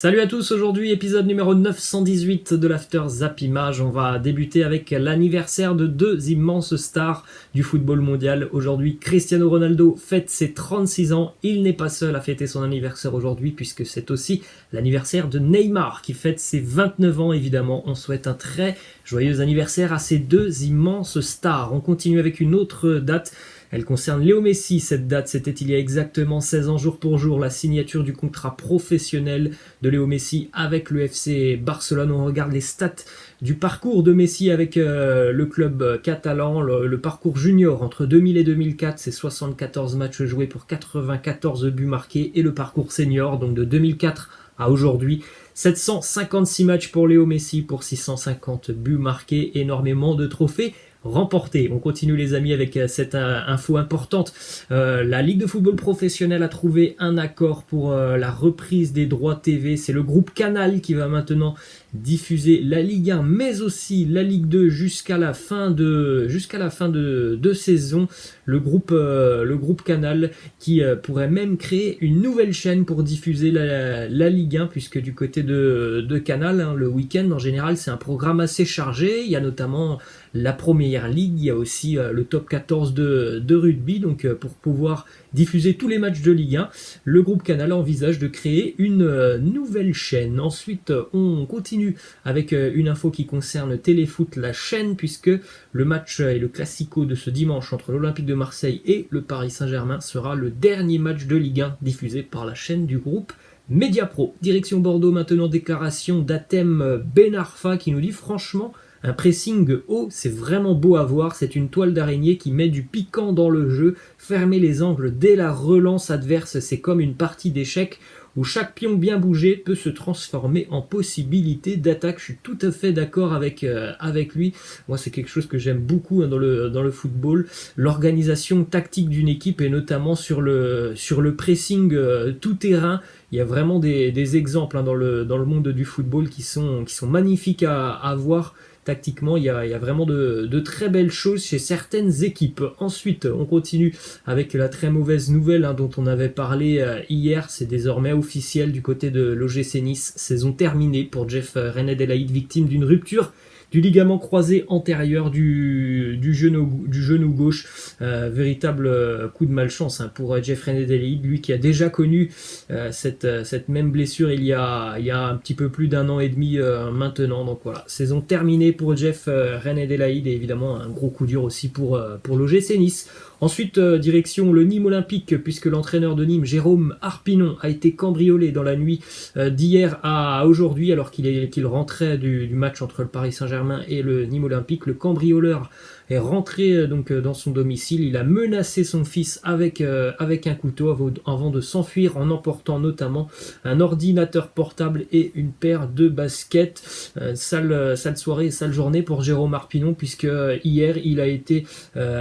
Salut à tous, aujourd'hui épisode numéro 918 de l'After Zap Image. On va débuter avec l'anniversaire de deux immenses stars du football mondial. Aujourd'hui, Cristiano Ronaldo fête ses 36 ans. Il n'est pas seul à fêter son anniversaire aujourd'hui puisque c'est aussi l'anniversaire de Neymar qui fête ses 29 ans évidemment. On souhaite un très joyeux anniversaire à ces deux immenses stars. On continue avec une autre date. Elle concerne Léo Messi, cette date, c'était il y a exactement 16 ans jour pour jour, la signature du contrat professionnel de Léo Messi avec le FC Barcelone. On regarde les stats du parcours de Messi avec le club catalan, le parcours junior entre 2000 et 2004, c'est 74 matchs joués pour 94 buts marqués, et le parcours senior, donc de 2004 à aujourd'hui, 756 matchs pour Léo Messi pour 650 buts marqués, énormément de trophées remporté. On continue les amis avec cette info importante. La Ligue de football professionnel a trouvé un accord pour la reprise des droits TV. C'est le groupe Canal qui va maintenant diffuser la Ligue 1 mais aussi la Ligue 2 jusqu'à la fin de saison. Le groupe Canal qui pourrait même créer une nouvelle chaîne pour diffuser la Ligue 1, puisque du côté de Canal, le week-end en général c'est un programme assez chargé. Il y a notamment la Première Ligue, il y a aussi le top 14 de rugby, donc pour pouvoir diffuser tous les matchs de Ligue 1, le groupe Canal envisage de créer une nouvelle chaîne. Ensuite, on continue avec une info qui concerne Téléfoot, la chaîne, puisque le match et le classico de ce dimanche entre l'Olympique de Marseille et le Paris Saint-Germain sera le dernier match de Ligue 1 diffusé par la chaîne du groupe Mediapro. Direction Bordeaux maintenant, déclaration d'Hatem Ben Arfa qui nous dit franchement, un pressing haut, c'est vraiment beau à voir, c'est une toile d'araignée qui met du piquant dans le jeu. Fermer les angles dès la relance adverse, c'est comme une partie d'échecs où chaque pion bien bougé peut se transformer en possibilité d'attaque. Je suis tout à fait d'accord avec lui. Moi, c'est quelque chose que j'aime beaucoup dans le football. L'organisation tactique d'une équipe, et notamment sur le pressing tout terrain. Il y a vraiment des exemples dans le monde du football qui sont magnifiques à voir. Tactiquement, il y a vraiment de très belles choses chez certaines équipes. Ensuite, on continue avec la très mauvaise nouvelle dont on avait parlé hier. C'est désormais officiel du côté de l'OGC Nice. Saison terminée pour Jeff René Delaïd, victime d'une rupture du ligament croisé antérieur du genou gauche. Véritable coup de malchance pour Jeff René Delaïd, lui qui a déjà connu cette même blessure il y a un petit peu plus d'un an et demi maintenant. Donc voilà, saison terminée pour Jeff René Delaïd, et évidemment un gros coup dur aussi pour l'OGC Nice. Ensuite, direction le Nîmes Olympique, puisque l'entraîneur de Nîmes, Jérôme Arpinon, a été cambriolé dans la nuit d'hier à aujourd'hui, alors qu'il rentrait du match entre le Paris Saint-Germain et le Nîmes Olympique. Le cambrioleur est rentré dans son domicile. Il a menacé son fils avec un couteau avant de s'enfuir, en emportant notamment un ordinateur portable et une paire de baskets. Sale soirée, sale journée pour Jérôme Arpinon, puisque hier il a été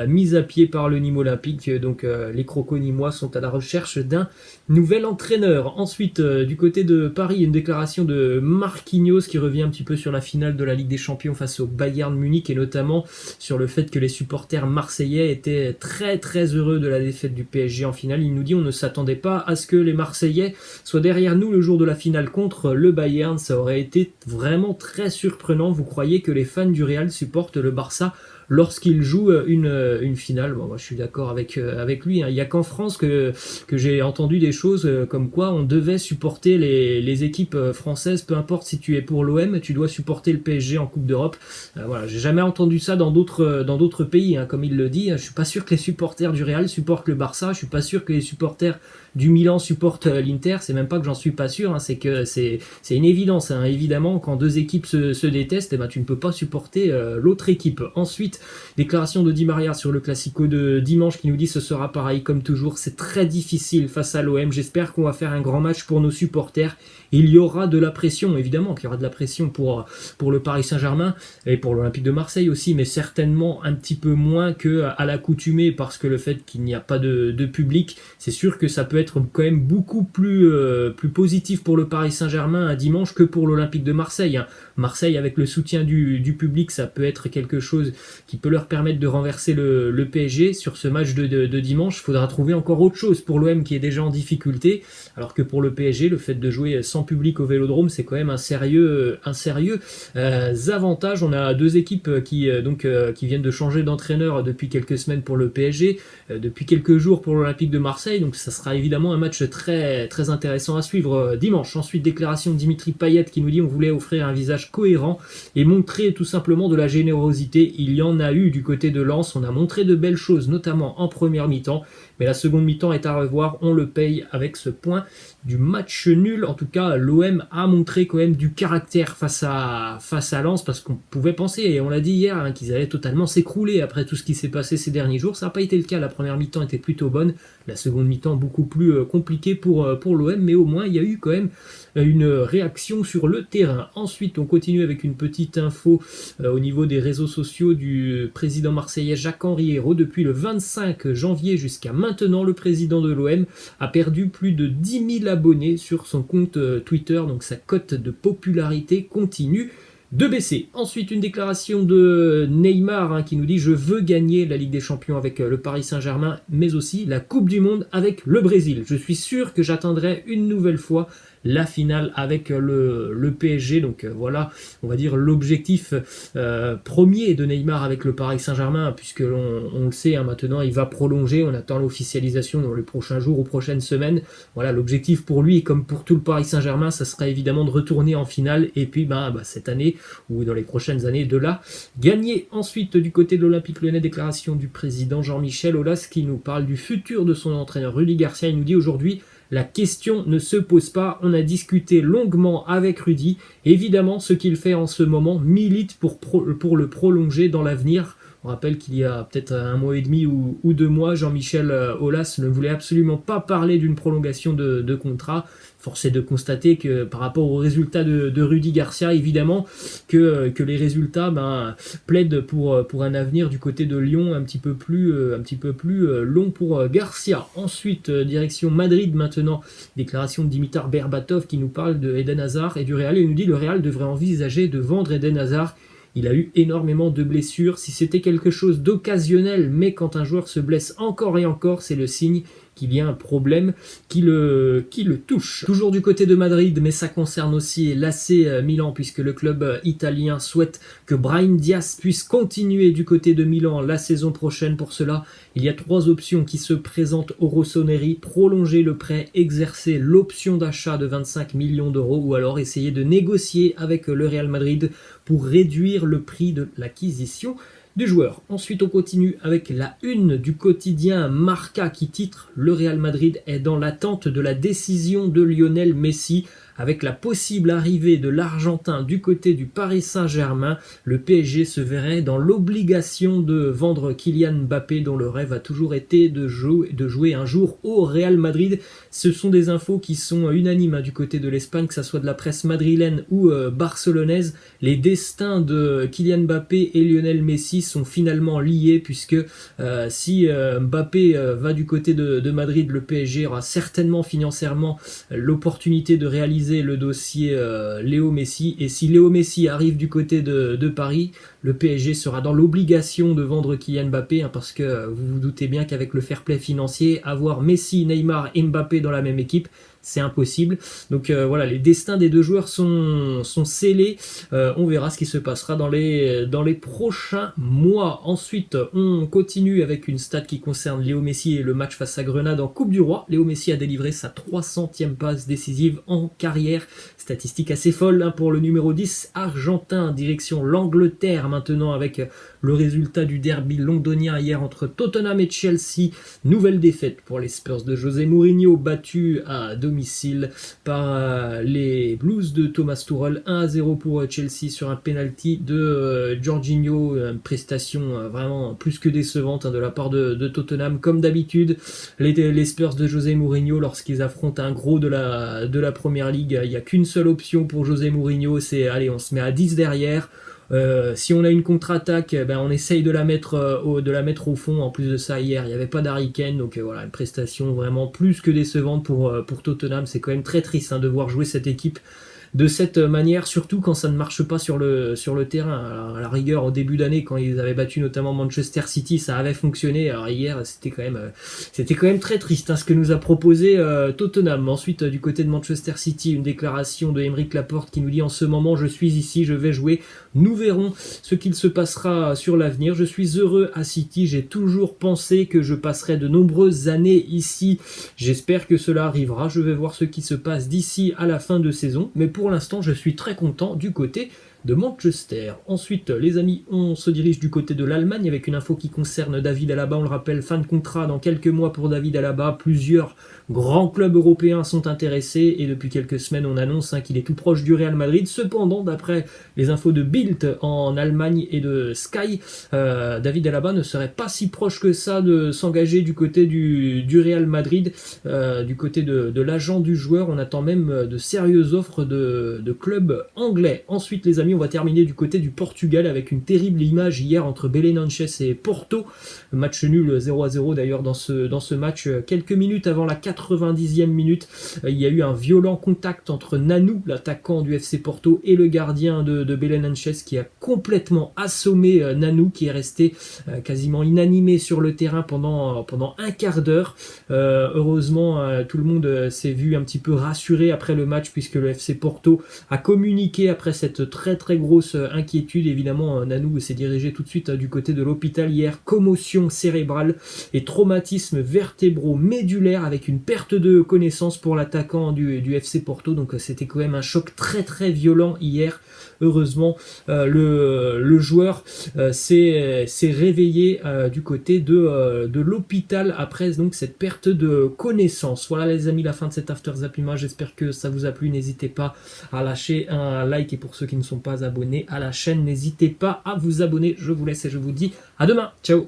mis à pied par le Nîmes Olympique. Donc les crocos nîmois sont à la recherche d'un nouvel entraîneur. Ensuite, du côté de Paris, une déclaration de Marquinhos qui revient un petit peu sur la finale de la Ligue des Champions face au Bayern Munich, et notamment sur le fait que les supporters marseillais étaient très très heureux de la défaite du PSG en finale. Il nous dit on ne s'attendait pas à ce que les Marseillais soient derrière nous le jour de la finale contre le Bayern. Ça aurait été vraiment très surprenant. Vous croyez que les fans du Real supportent le Barça lorsqu'il joue une finale? Bon, moi je suis d'accord avec lui. Il n'y a qu'en France que j'ai entendu des choses comme quoi on devait supporter les équipes françaises, peu importe si tu es pour l'OM, tu dois supporter le PSG en Coupe d'Europe. Voilà, j'ai jamais entendu ça dans d'autres pays, comme il le dit. Je suis pas sûr que les supporters du Real supportent le Barça, je suis pas sûr que les supporters du Milan supportent l'Inter. C'est même pas que j'en suis pas sûr, c'est que c'est une évidence. Évidemment, quand deux équipes se détestent, tu ne peux pas supporter l'autre équipe. Ensuite, déclaration de Di Maria sur le classico de dimanche qui nous dit ce sera pareil comme toujours, c'est très difficile face à l'OM, j'espère qu'on va faire un grand match pour nos supporters. Il y aura de la pression, évidemment qu'il y aura de la pression pour le Paris Saint-Germain et pour l'Olympique de Marseille aussi, mais certainement un petit peu moins qu'à l'accoutumée, parce que le fait qu'il n'y a pas de public, c'est sûr que ça peut être quand même beaucoup plus positif pour le Paris Saint-Germain un dimanche que pour l'Olympique de Marseille. Marseille, avec le soutien du public, ça peut être quelque chose qui peut leur permettre de renverser le PSG sur ce match de dimanche. Il faudra trouver encore autre chose pour l'OM qui est déjà en difficulté, alors que pour le PSG, le fait de jouer sans public au Vélodrome, c'est quand même un sérieux avantage. On a deux équipes qui viennent de changer d'entraîneur depuis quelques semaines pour le PSG, depuis quelques jours pour l'Olympique de Marseille, donc ça sera évidemment un match très, très intéressant à suivre dimanche. Ensuite, déclaration de Dimitri Payet qui nous dit on voulait offrir un visage cohérent et montrer tout simplement de la générosité. Il y en a eu du côté de Lens, on a montré de belles choses, notamment en première mi-temps, mais la seconde mi-temps est à revoir, on le paye avec ce point du match nul. En tout cas, l'OM a montré quand même du caractère face à Lens, parce qu'on pouvait penser, et on l'a dit hier, qu'ils allaient totalement s'écrouler après tout ce qui s'est passé ces derniers jours. Ça n'a pas été le cas, la première mi-temps était plutôt bonne, la seconde mi-temps beaucoup plus compliquée pour l'OM, mais au moins il y a eu quand même une réaction sur le terrain. Ensuite, on continue avec une petite info au niveau des réseaux sociaux du président marseillais Jacques-Henri Hérault. Depuis le 25 janvier jusqu'à maintenant, le président de l'OM a perdu plus de 10 000 abonnés sur son compte Twitter, donc sa cote de popularité continue de baisser. Ensuite, une déclaration de Neymar qui nous dit « Je veux gagner la Ligue des Champions avec le Paris Saint-Germain, mais aussi la Coupe du Monde avec le Brésil. Je suis sûr que j'atteindrai une nouvelle fois la finale avec le PSG. » Donc voilà, on va dire l'objectif premier de Neymar avec le Paris Saint-Germain, puisque on le sait, maintenant il va prolonger, on attend l'officialisation dans les prochains jours ou prochaines semaines. Voilà, l'objectif pour lui, comme pour tout le Paris Saint-Germain, ça sera évidemment de retourner en finale, et puis cette année, ou dans les prochaines années, de là gagner. Ensuite, du côté de l'Olympique Lyonnais, déclaration du président Jean-Michel Aulas qui nous parle du futur de son entraîneur Rudy Garcia. Il nous dit aujourd'hui: la question ne se pose pas, on a discuté longuement avec Rudy. Évidemment, ce qu'il fait en ce moment milite pour le prolonger dans l'avenir. On rappelle qu'il y a peut-être un mois et demi ou 2 mois, Jean-Michel Aulas ne voulait absolument pas parler d'une prolongation de contrat. Force est de constater que par rapport aux résultats de Rudy Garcia, évidemment que les résultats plaident pour un avenir du côté de Lyon un petit peu plus long pour Garcia. Ensuite, direction Madrid maintenant, déclaration de Dimitar Berbatov qui nous parle de Eden Hazard et du Real. Il nous dit le Real devrait envisager de vendre Eden Hazard. Il a eu énormément de blessures. Si c'était quelque chose d'occasionnel, mais quand un joueur se blesse encore et encore, c'est le signe qu'il y a un problème qui le touche. Toujours du côté de Madrid, mais ça concerne aussi l'AC Milan, puisque le club italien souhaite que Brahim Diaz puisse continuer du côté de Milan la saison prochaine. Pour cela, il y a 3 options qui se présentent au Rossoneri: prolonger le prêt, exercer l'option d'achat de 25 millions d'euros, ou alors essayer de négocier avec le Real Madrid pour réduire le prix de l'acquisition du joueur. Ensuite, on continue avec la une du quotidien Marca qui titre: le Real Madrid est dans l'attente de la décision de Lionel Messi. Avec la possible arrivée de l'Argentin du côté du Paris Saint-Germain, le PSG se verrait dans l'obligation de vendre Kylian Mbappé, dont le rêve a toujours été de jouer un jour au Real Madrid. Ce sont des infos qui sont unanimes du côté de l'Espagne, que ce soit de la presse madrilène ou barcelonaise. Les destins de Kylian Mbappé et Lionel Messi sont finalement liés, puisque si Mbappé va du côté de Madrid, le PSG aura certainement financièrement l'opportunité de réaliser le dossier Léo Messi, et si Léo Messi arrive du côté de Paris, le PSG sera dans l'obligation de vendre Kylian Mbappé, parce que vous vous doutez bien qu'avec le fair play financier, avoir Messi, Neymar et Mbappé dans la même équipe, c'est impossible. Donc voilà, les destins des deux joueurs sont scellés. On verra ce qui se passera dans les prochains mois. Ensuite, on continue avec une stat qui concerne Léo Messi et le match face à Grenade en Coupe du Roi. Léo Messi a délivré sa 300e passe décisive en carrière. Statistique assez folle pour le numéro 10 argentin. Direction l'Angleterre maintenant avec le résultat du derby londonien hier entre Tottenham et Chelsea. Nouvelle défaite pour les Spurs de José Mourinho, battus à domicile par les Blues de Thomas Tuchel. 1-0 pour Chelsea sur un penalty de Jorginho. Une prestation vraiment plus que décevante de la part de Tottenham. Comme d'habitude, les Spurs de José Mourinho, lorsqu'ils affrontent un gros de la Première Ligue, il n'y a qu'une seule option pour José Mourinho, c'est allez, on se met à 10 derrière. Si on a une contre-attaque, on essaye de la mettre au fond. En plus de ça, hier il n'y avait pas d'Harry Kane, donc voilà, une prestation vraiment plus que décevante pour Tottenham. C'est quand même très triste de voir jouer cette équipe de cette manière, surtout quand ça ne marche pas sur le terrain. Alors, à la rigueur, au début d'année, quand ils avaient battu notamment Manchester City, ça avait fonctionné. Alors hier, c'était quand même très triste, hein, ce que nous a proposé Tottenham. Ensuite, du côté de Manchester City, une déclaration de Aymeric Laporte qui nous dit: en ce moment, je suis ici, je vais jouer. Nous verrons ce qu'il se passera sur l'avenir. Je suis heureux à City. J'ai toujours pensé que je passerais de nombreuses années ici. J'espère que cela arrivera. Je vais voir ce qui se passe d'ici à la fin de saison. Mais pour l'instant, je suis très content du côté de Manchester. Ensuite, les amis, on se dirige du côté de l'Allemagne avec une info qui concerne David Alaba. On le rappelle, fin de contrat dans quelques mois pour David Alaba. Plusieurs grands clubs européens sont intéressés et depuis quelques semaines, on annonce qu'il est tout proche du Real Madrid. Cependant, d'après les infos de Bild en Allemagne et de Sky, David Alaba ne serait pas si proche que ça de s'engager du côté du Real Madrid. Du côté de l'agent du joueur, on attend même de sérieuses offres de clubs anglais. Ensuite, les amis, on va terminer du côté du Portugal avec une terrible image hier entre Belenenses et Porto. Match nul 0-0 d'ailleurs dans ce match. Quelques minutes avant la 90e minute, il y a eu un violent contact entre Nanou, l'attaquant du FC Porto, et le gardien de Belenenses qui a complètement assommé Nanou, qui est resté quasiment inanimé sur le terrain pendant un quart d'heure. Heureusement, tout le monde s'est vu un petit peu rassuré après le match puisque le FC Porto a communiqué après cette très très grosse inquiétude. Évidemment, Nanou s'est dirigé tout de suite du côté de l'hôpital hier. Commotion cérébrale et traumatisme vértébro-médulaire avec une perte de connaissance pour l'attaquant du FC Porto. Donc c'était quand même un choc très très violent hier. Heureusement, le joueur s'est réveillé du côté de l'hôpital après donc cette perte de connaissance. Voilà les amis, la fin de cet After Zapima. J'espère que ça vous a plu. N'hésitez pas à lâcher un like et pour ceux qui ne sont pas abonnés à la chaîne, n'hésitez pas à vous abonner. Je vous laisse et je vous dis à demain. Ciao.